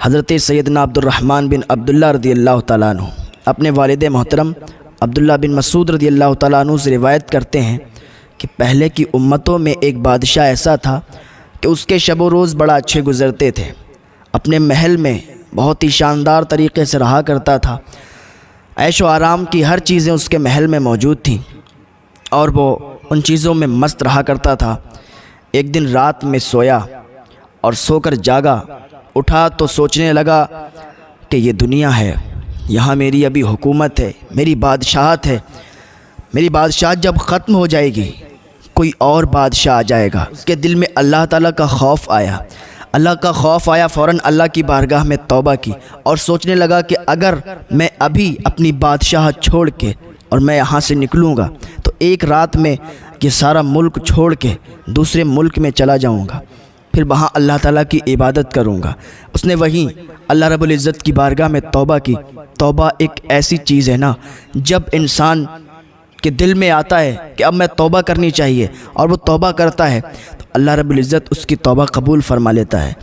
حضرت سیدنا عبدالرحمن بن عبداللہ رضی اللہ تعالیٰ عنہ اپنے والد محترم عبداللہ بن مسعود رضی اللہ تعالیٰ عنہ سے روایت کرتے ہیں کہ پہلے کی امتوں میں ایک بادشاہ ایسا تھا کہ اس کے شب و روز بڑا اچھے گزرتے تھے، اپنے محل میں بہت ہی شاندار طریقے سے رہا کرتا تھا، عیش و آرام کی ہر چیزیں اس کے محل میں موجود تھیں اور وہ ان چیزوں میں مست رہا کرتا تھا۔ ایک دن رات میں سویا اور سو کر جاگا، اٹھا تو سوچنے لگا کہ یہ دنیا ہے، یہاں میری ابھی حکومت ہے، میری بادشاہت ہے، میری بادشاہت جب ختم ہو جائے گی کوئی اور بادشاہ آ جائے گا۔ اس کے دل میں اللہ تعالیٰ کا خوف آیا، فوراً اللہ کی بارگاہ میں توبہ کی اور سوچنے لگا کہ اگر میں ابھی اپنی بادشاہت چھوڑ کے اور میں یہاں سے نکلوں گا تو ایک رات میں یہ سارا ملک چھوڑ کے دوسرے ملک میں چلا جاؤں گا، پھر وہاں اللہ تعالیٰ کی عبادت کروں گا۔ اس نے وہیں اللہ رب العزت کی بارگاہ میں توبہ کی۔ توبہ ایک ایسی چیز ہے نا، جب انسان کے دل میں آتا ہے کہ اب میں توبہ کرنی چاہیے اور وہ توبہ کرتا ہے تو اللہ رب العزت اس کی توبہ قبول فرما لیتا ہے۔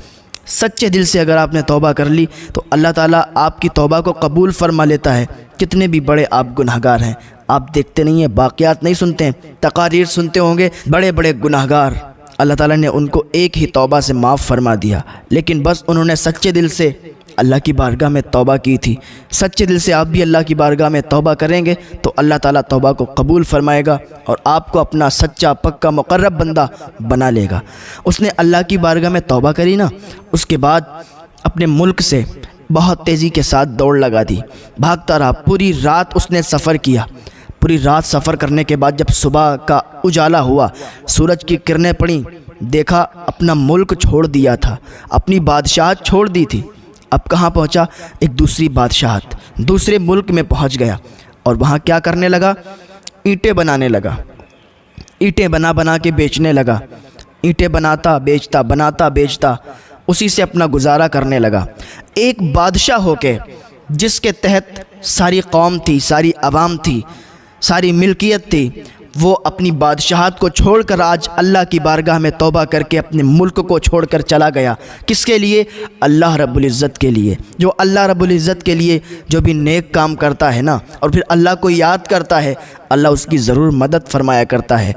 سچے دل سے اگر آپ نے توبہ کر لی تو اللہ تعالیٰ آپ کی توبہ کو قبول فرما لیتا ہے۔ کتنے بھی بڑے آپ گناہگار ہیں، آپ دیکھتے نہیں ہیں، باقیات نہیں سنتے ہیں، تقاریر سنتے ہوں گے، بڑے بڑے گناہگار اللہ تعالیٰ نے ان کو ایک ہی توبہ سے معاف فرما دیا، لیکن بس انہوں نے سچے دل سے اللہ کی بارگاہ میں توبہ کی تھی۔ سچے دل سے آپ بھی اللہ کی بارگاہ میں توبہ کریں گے تو اللہ تعالیٰ توبہ کو قبول فرمائے گا اور آپ کو اپنا سچا پکا مقرب بندہ بنا لے گا۔ اس نے اللہ کی بارگاہ میں توبہ کری نا، اس کے بعد اپنے ملک سے بہت تیزی کے ساتھ دوڑ لگا دی، بھاگتا رہا، پوری رات اس نے سفر کیا۔ پوری رات سفر کرنے کے بعد جب صبح کا اجالا ہوا، سورج کی کرنیں پڑیں، دیکھا اپنا ملک چھوڑ دیا تھا، اپنی بادشاہت چھوڑ دی تھی۔ اب کہاں پہنچا؟ ایک دوسری بادشاہت، دوسرے ملک میں پہنچ گیا اور وہاں کیا کرنے لگا؟ اینٹیں بنانے لگا، اینٹیں بنا کے بیچنے لگا، اینٹیں بناتا بیچتا اسی سے اپنا گزارا کرنے لگا۔ ایک بادشاہ ہو کے جس کے تحت ساری قوم تھی، ساری عوام تھی، ساری ملکیت تھی، وہ اپنی بادشاہت کو چھوڑ کر آج اللہ کی بارگاہ میں توبہ کر کے اپنے ملک کو چھوڑ کر چلا گیا۔ کس کے لیے؟ اللہ رب العزت کے لیے۔ جو اللہ رب العزت کے لیے جو بھی نیک کام کرتا ہے نا اور پھر اللہ کو یاد کرتا ہے، اللہ اس کی ضرور مدد فرمایا کرتا ہے۔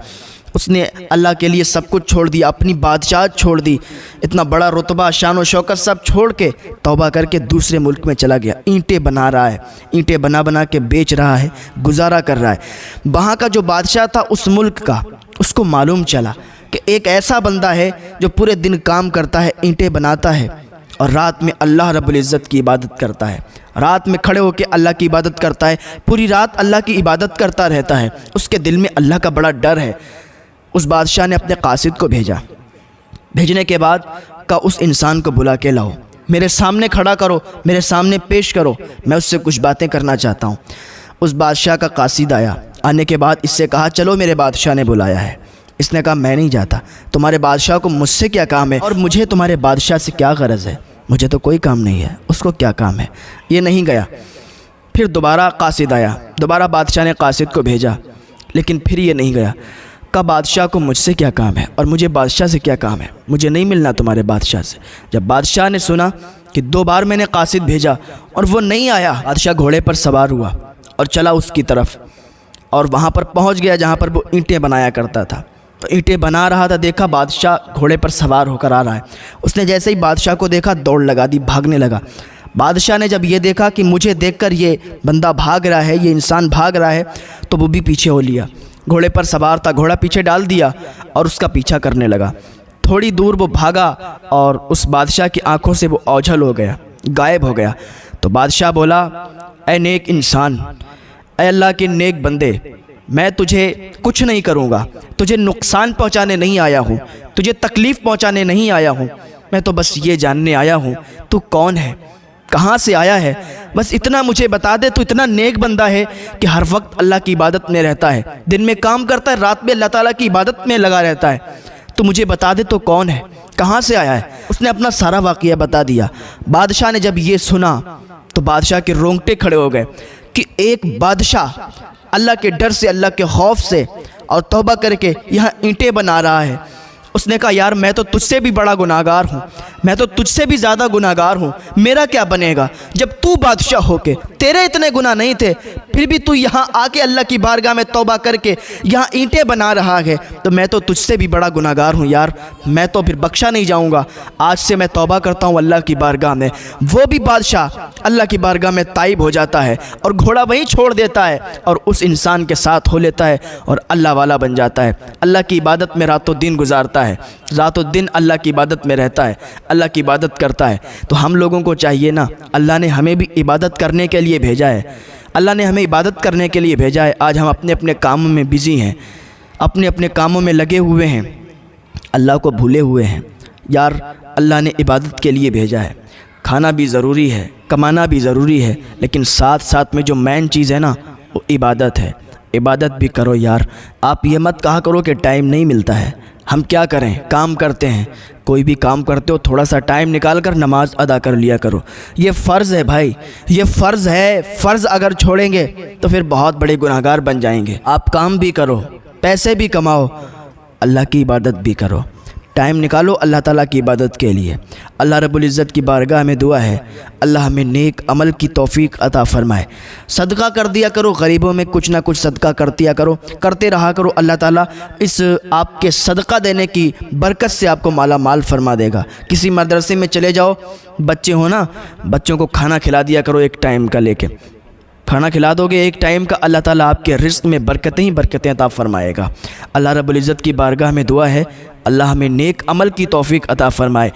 اس نے اللہ کے لیے سب کچھ چھوڑ دیا، اپنی بادشاہت چھوڑ دی، اتنا بڑا رتبہ، شان و شوکت سب چھوڑ کے توبہ کر کے دوسرے ملک میں چلا گیا۔ اینٹیں بنا رہا ہے، اینٹیں بنا کے بیچ رہا ہے، گزارا کر رہا ہے۔ وہاں کا جو بادشاہ تھا اس ملک کا، اس کو معلوم چلا کہ ایک ایسا بندہ ہے جو پورے دن کام کرتا ہے، اینٹیں بناتا ہے اور رات میں اللہ رب العزت کی عبادت کرتا ہے، رات میں کھڑے ہو کے اللہ کی عبادت کرتا ہے، پوری رات اللہ کی عبادت کرتا رہتا ہے۔ اس کے دل میں اللہ کا بڑا ڈر ہے۔ اس بادشاہ نے اپنے قاصد کو بھیجا، بھیجنے کے بعد کہا اس انسان کو بلا کے لاؤ، میرے سامنے کھڑا کرو، میرے سامنے پیش کرو، میں اس سے کچھ باتیں کرنا چاہتا ہوں۔ اس بادشاہ کا قاصد آیا، آنے کے بعد اس سے کہا چلو میرے بادشاہ نے بلایا ہے۔ اس نے کہا میں نہیں جاتا، تمہارے بادشاہ کو مجھ سے کیا کام ہے اور مجھے تمہارے بادشاہ سے کیا غرض ہے؟ مجھے تو کوئی کام نہیں ہے، اس کو کیا کام ہے؟ یہ نہیں گیا۔ پھر دوبارہ قاصد آیا، دوبارہ بادشاہ نے قاصد کو بھیجا، لیکن پھر یہ نہیں گیا۔ کہ بادشاہ کو مجھ سے کیا کام ہے اور مجھے بادشاہ سے کیا کام ہے؟ مجھے نہیں ملنا تمہارے بادشاہ سے۔ جب بادشاہ نے سنا کہ 2 بار میں نے قاصد بھیجا اور وہ نہیں آیا، بادشاہ گھوڑے پر سوار ہوا اور چلا اس کی طرف اور وہاں پر پہنچ گیا جہاں پر وہ اینٹیں بنایا کرتا تھا۔ تو اینٹیں بنا رہا تھا، دیکھا بادشاہ گھوڑے پر سوار ہو کر آ رہا ہے۔ اس نے جیسے ہی بادشاہ کو دیکھا دوڑ لگا دی، بھاگنے لگا۔ بادشاہ نے جب یہ دیکھا کہ مجھے دیکھ کر یہ بندہ بھاگ رہا ہے، یہ انسان بھاگ رہا ہے، تو وہ بھی پیچھے ہو لیا۔ گھوڑے پر سوار تھا، گھوڑا پیچھے ڈال دیا اور اس کا پیچھا کرنے لگا۔ تھوڑی دور وہ بھاگا اور اس بادشاہ کی آنکھوں سے وہ اوجھل ہو گیا، غائب ہو گیا۔ تو بادشاہ بولا اے نیک انسان، اے اللہ کے نیک بندے، میں تجھے کچھ نہیں کروں گا، تجھے نقصان پہنچانے نہیں آیا ہوں، تجھے تکلیف پہنچانے نہیں آیا ہوں، میں تو بس یہ جاننے آیا ہوں تو کون ہے، کہاں سے آیا ہے، بس اتنا مجھے بتا دے۔ تو اتنا نیک بندہ ہے کہ ہر وقت اللہ کی عبادت میں رہتا ہے، دن میں کام کرتا ہے، رات میں اللہ تعالیٰ کی عبادت میں لگا رہتا ہے، تو مجھے بتا دے تو کون ہے، کہاں سے آیا ہے؟ اس نے اپنا سارا واقعہ بتا دیا۔ بادشاہ نے جب یہ سنا تو بادشاہ کے رونگٹے کھڑے ہو گئے کہ ایک بادشاہ اللہ کے ڈر سے، اللہ کے خوف سے اور توبہ کر کے یہاں اینٹیں بنا رہا ہے۔ اس نے کہا یار میں تو تجھ سے بھی بڑا گناہگار ہوں، میں تو تجھ سے بھی زیادہ گناہگار ہوں، میرا کیا بنے گا؟ جب تو بادشاہ ہو کے تیرے اتنے گناہ نہیں تھے، پھر بھی تو یہاں آ کے اللہ کی بارگاہ میں توبہ کر کے یہاں اینٹیں بنا رہا ہے، تو میں تو تجھ سے بھی بڑا گناہگار ہوں یار، میں تو پھر بخشا نہیں جاؤں گا۔ آج سے میں توبہ کرتا ہوں اللہ کی بارگاہ میں۔ وہ بھی بادشاہ اللہ کی بارگاہ میں تائب ہو جاتا ہے اور گھوڑا وہیں چھوڑ دیتا ہے اور اس انسان کے ساتھ ہو لیتا ہے اور اللہ والا بن جاتا ہے، اللہ کی عبادت میں رات و دن گزارتا ہے، رات و دن اللہ کی عبادت میں رہتا ہے، اللہ کی عبادت کرتا ہے۔ تو ہم لوگوں کو چاہیے نا، اللہ نے ہمیں بھی عبادت کرنے کے لیے بھیجا ہے، اللہ نے ہمیں عبادت کرنے کے لیے بھیجا ہے۔ آج ہم اپنے اپنے کاموں میں بزی ہیں، اپنے اپنے کاموں میں لگے ہوئے ہیں، اللہ کو بھولے ہوئے ہیں۔ یار اللہ نے عبادت کے لیے بھیجا ہے، کھانا بھی ضروری ہے، کمانا بھی ضروری ہے، لیکن ساتھ ساتھ میں جو مین چیز ہے نا وہ عبادت ہے۔ عبادت بھی کرو یار، آپ یہ مت کہا کرو کہ ٹائم نہیں ملتا ہے۔ ہم کیا کریں، کام کرتے ہیں، کوئی بھی کام کرتے ہو تھوڑا سا ٹائم نکال کر نماز ادا کر لیا کرو، یہ فرض ہے بھائی، یہ فرض ہے۔ فرض اگر چھوڑیں گے تو پھر بہت بڑے گناہگار بن جائیں گے۔ آپ کام بھی کرو، پیسے بھی کماؤ، اللہ کی عبادت بھی کرو، ٹائم نکالو اللہ تعالیٰ کی عبادت کے لیے۔ اللہ رب العزت کی بارگاہ میں دعا ہے اللہ ہمیں نیک عمل کی توفیق عطا فرمائے۔ صدقہ کر دیا کرو، غریبوں میں کچھ نہ کچھ صدقہ کرتے رہا کرو، اللہ تعالیٰ اس آپ کے صدقہ دینے کی برکت سے آپ کو مالا مال فرما دے گا۔ کسی مدرسے میں چلے جاؤ، بچے ہو نا، بچوں کو کھانا کھلا دیا کرو، ایک ٹائم کا لے کے کھانا کھلا دو گے ایک ٹائم کا، اللہ تعالیٰ آپ کے رزق میں برکتیں ہی برکتیں عطا فرمائے گا۔ اللہ رب العزت کی بارگاہ میں دعا ہے اللہ ہمیں نیک عمل کی توفیق عطا فرمائے۔